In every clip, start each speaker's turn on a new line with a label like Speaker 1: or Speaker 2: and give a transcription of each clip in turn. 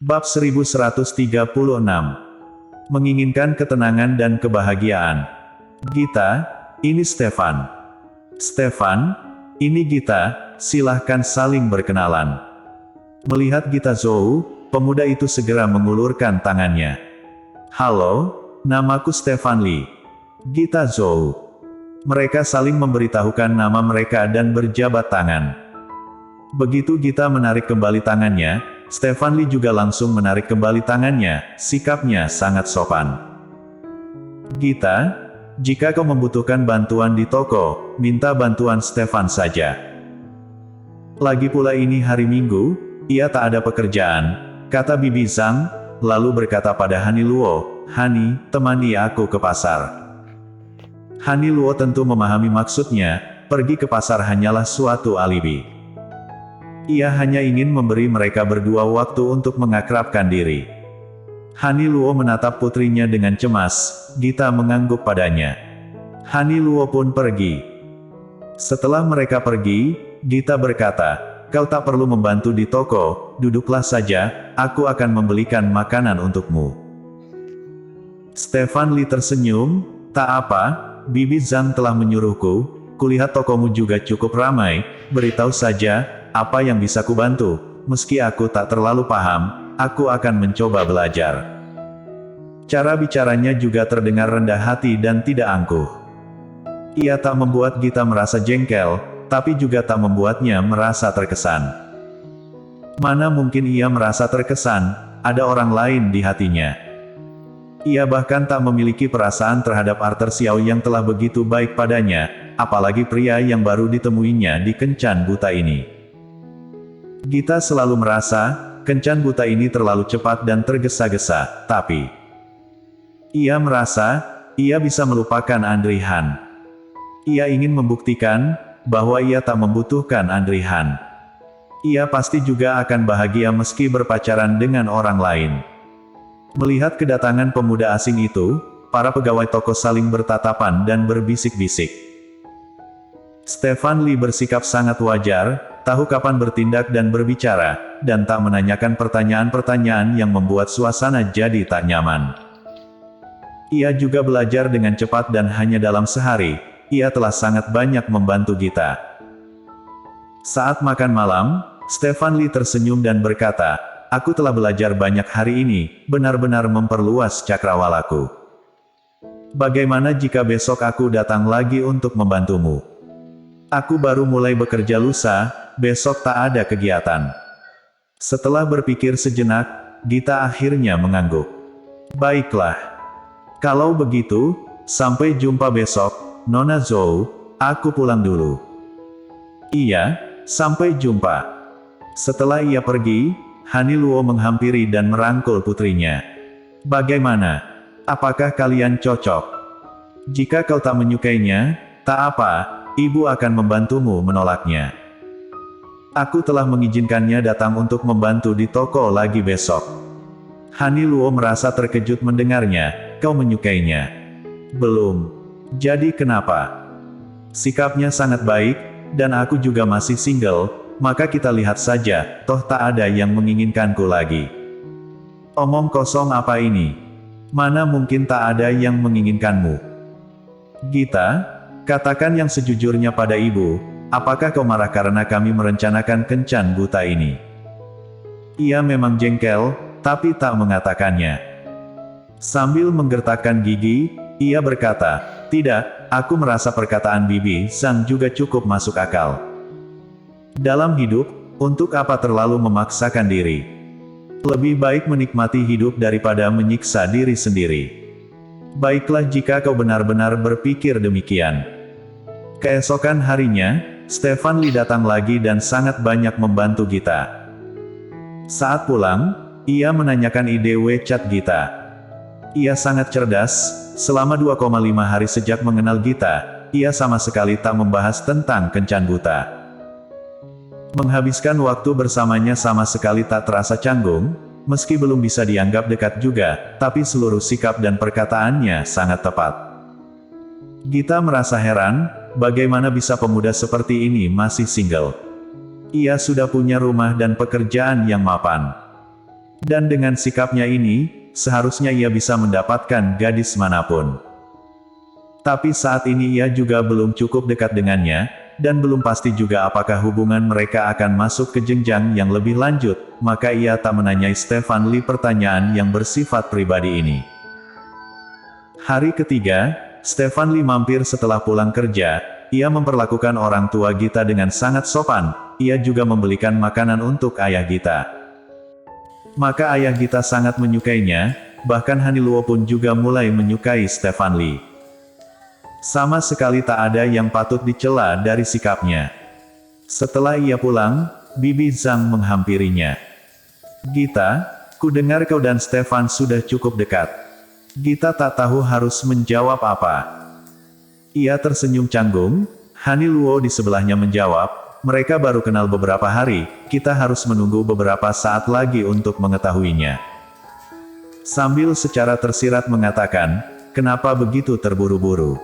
Speaker 1: Bab 1136. Menginginkan ketenangan dan kebahagiaan. Gita, ini Stefan. Stefan, ini Gita, silahkan saling berkenalan. Melihat Gita Zhou, pemuda itu segera mengulurkan tangannya. Halo, namaku Stefan Li. Gita Zhou. Mereka saling memberitahukan nama mereka dan berjabat tangan. Begitu Gita menarik kembali tangannya, Stefan Li juga langsung menarik kembali tangannya, sikapnya sangat sopan. Gita, jika kau membutuhkan bantuan di toko, minta bantuan Stefan saja. Lagi pula ini hari Minggu, ia tak ada pekerjaan, kata Bibi Zhang, lalu berkata pada Hani Luo, Hani, temani aku ke pasar. Hani Luo tentu memahami maksudnya, pergi ke pasar hanyalah suatu alibi. Ia hanya ingin memberi mereka berdua waktu untuk mengakrabkan diri. Hani Luo menatap putrinya dengan cemas, Gita mengangguk padanya. Hani Luo pun pergi. Setelah mereka pergi, Gita berkata, kau tak perlu membantu di toko, duduklah saja, aku akan membelikan makanan untukmu. Stefan Li tersenyum, tak apa, Bibi Zhang telah menyuruhku, kulihat tokomu juga cukup ramai, beritahu saja, apa yang bisa kubantu, meski aku tak terlalu paham, aku akan mencoba belajar. Cara bicaranya juga terdengar rendah hati dan tidak angkuh. Ia tak membuat Gita merasa jengkel, tapi juga tak membuatnya merasa terkesan. Mana mungkin ia merasa terkesan, ada orang lain di hatinya. Ia bahkan tak memiliki perasaan terhadap Arthur Xiao yang telah begitu baik padanya, apalagi pria yang baru ditemuinya di kencan buta ini. Gita selalu merasa, kencan buta ini terlalu cepat dan tergesa-gesa, tapi ia merasa, ia bisa melupakan Andri Han. Ia ingin membuktikan, bahwa ia tak membutuhkan Andri Han. Ia pasti juga akan bahagia meski berpacaran dengan orang lain. Melihat kedatangan pemuda asing itu, para pegawai toko saling bertatapan dan berbisik-bisik. Stefan Li bersikap sangat wajar, tahu kapan bertindak dan berbicara, dan tak menanyakan pertanyaan-pertanyaan yang membuat suasana jadi tak nyaman. Ia juga belajar dengan cepat dan hanya dalam sehari, ia telah sangat banyak membantu Gita. Saat makan malam, Stefan Li tersenyum dan berkata, aku telah belajar banyak hari ini, benar-benar memperluas cakrawalaku. Bagaimana jika besok aku datang lagi untuk membantumu? Aku baru mulai bekerja lusa, besok tak ada kegiatan. Setelah berpikir sejenak, Gita akhirnya mengangguk. Baiklah. Kalau begitu, sampai jumpa besok, Nona Zhou, aku pulang dulu. Iya, sampai jumpa. Setelah ia pergi, Hani Luo menghampiri dan merangkul putrinya. Bagaimana? Apakah kalian cocok? Jika kau tak menyukainya, tak apa, ibu akan membantumu menolaknya. Aku telah mengizinkannya datang untuk membantu di toko lagi besok. Hani Luo merasa terkejut mendengarnya, kau menyukainya? Belum. Jadi kenapa? Sikapnya sangat baik, dan aku juga masih single, maka kita lihat saja, toh tak ada yang menginginkanku lagi. Omong kosong apa ini? Mana mungkin tak ada yang menginginkanmu? Gita, katakan yang sejujurnya pada ibu, apakah kau marah karena kami merencanakan kencan buta ini? Ia memang jengkel, tapi tak mengatakannya. Sambil menggertakkan gigi, ia berkata, tidak, aku merasa perkataan Bibi Zhang juga cukup masuk akal. Dalam hidup, untuk apa terlalu memaksakan diri? Lebih baik menikmati hidup daripada menyiksa diri sendiri. Baiklah jika kau benar-benar berpikir demikian. Keesokan harinya, Stefan Li datang lagi dan sangat banyak membantu Gita. Saat pulang, ia menanyakan ide WeChat Gita. Ia sangat cerdas, selama 2,5 hari sejak mengenal Gita, ia sama sekali tak membahas tentang kencan buta. Menghabiskan waktu bersamanya sama sekali tak terasa canggung, meski belum bisa dianggap dekat juga, tapi seluruh sikap dan perkataannya sangat tepat. Gita merasa heran, bagaimana bisa pemuda seperti ini masih single. Ia sudah punya rumah dan pekerjaan yang mapan. Dan dengan sikapnya ini, seharusnya ia bisa mendapatkan gadis manapun. Tapi saat ini ia juga belum cukup dekat dengannya, dan belum pasti juga apakah hubungan mereka akan masuk ke jenjang yang lebih lanjut, maka ia tak menanyai Stefan Lee pertanyaan yang bersifat pribadi ini. Hari ketiga, Stefan Lee mampir setelah pulang kerja. Ia memperlakukan orang tua Gita dengan sangat sopan. Ia juga membelikan makanan untuk ayah Gita. Maka ayah Gita sangat menyukainya, bahkan Haniluo pun juga mulai menyukai Stefan Lee. Sama sekali tak ada yang patut dicela dari sikapnya. Setelah ia pulang, Bibi Zhang menghampirinya. Gita, ku dengar kau dan Stefan sudah cukup dekat. Gita tak tahu harus menjawab apa. Ia tersenyum canggung. Haniluo di sebelahnya menjawab, mereka baru kenal beberapa hari, kita harus menunggu beberapa saat lagi untuk mengetahuinya. Sambil secara tersirat mengatakan, kenapa begitu terburu-buru?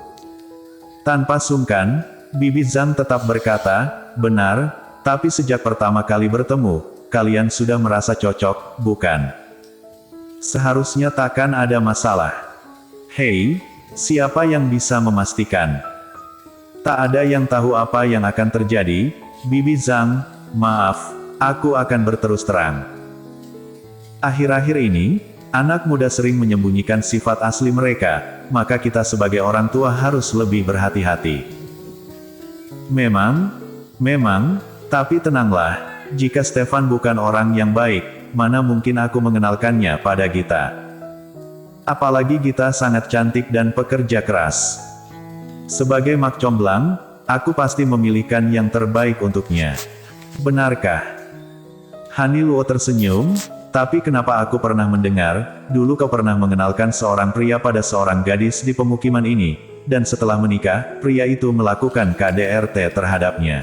Speaker 1: Tanpa sungkan, Bibi Zhang tetap berkata, benar, tapi sejak pertama kali bertemu, kalian sudah merasa cocok, bukan? Seharusnya takkan ada masalah. Hei, siapa yang bisa memastikan? Tak ada yang tahu apa yang akan terjadi, Bibi Zhang, maaf, aku akan berterus terang. Akhir-akhir ini, anak muda sering menyembunyikan sifat asli mereka, maka kita sebagai orang tua harus lebih berhati-hati. Memang, tapi tenanglah, jika Stefan bukan orang yang baik, mana mungkin aku mengenalkannya pada Gita. Apalagi Gita sangat cantik dan pekerja keras. Sebagai mak comblang, aku pasti memilihkan yang terbaik untuknya. Benarkah? Haniluo tersenyum. Tapi kenapa aku pernah mendengar, dulu kau pernah mengenalkan seorang pria pada seorang gadis di pemukiman ini, dan setelah menikah, pria itu melakukan KDRT terhadapnya.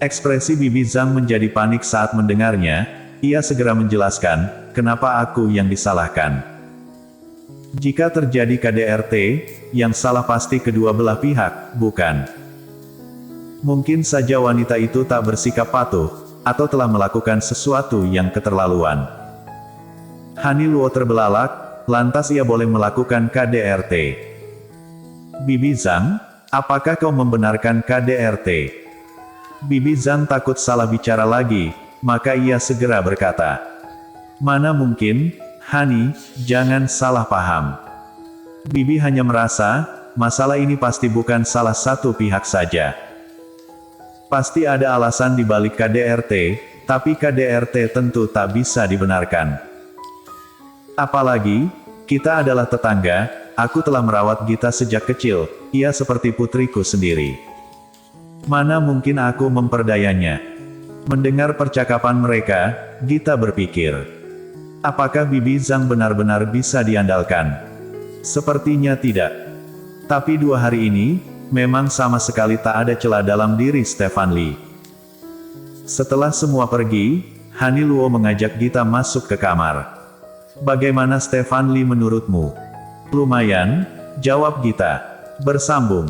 Speaker 1: Ekspresi Bibi Zhang menjadi panik saat mendengarnya, ia segera menjelaskan, kenapa aku yang disalahkan. Jika terjadi KDRT, yang salah pasti kedua belah pihak, bukan? Mungkin saja wanita itu tak bersikap patuh, atau telah melakukan sesuatu yang keterlaluan. Haniluo terbelalak, lantas ia boleh melakukan KDRT. Bibi Zhang, apakah kau membenarkan KDRT? Bibi Zhang takut salah bicara lagi, maka ia segera berkata, mana mungkin, Hani, jangan salah paham. Bibi hanya merasa, masalah ini pasti bukan salah satu pihak saja. Pasti ada alasan di balik KDRT, tapi KDRT tentu tak bisa dibenarkan. Apalagi, kita adalah tetangga, aku telah merawat Gita sejak kecil, ia seperti putriku sendiri. Mana mungkin aku memperdayanya? Mendengar percakapan mereka, Gita berpikir, apakah Bibi Zhang benar-benar bisa diandalkan? Sepertinya tidak. Tapi 2 hari ini, memang sama sekali tak ada celah dalam diri Stefan Lee. Setelah semua pergi, Haniluo mengajak Gita masuk ke kamar. Bagaimana Stefan Lee menurutmu? Lumayan, jawab Gita. Bersambung.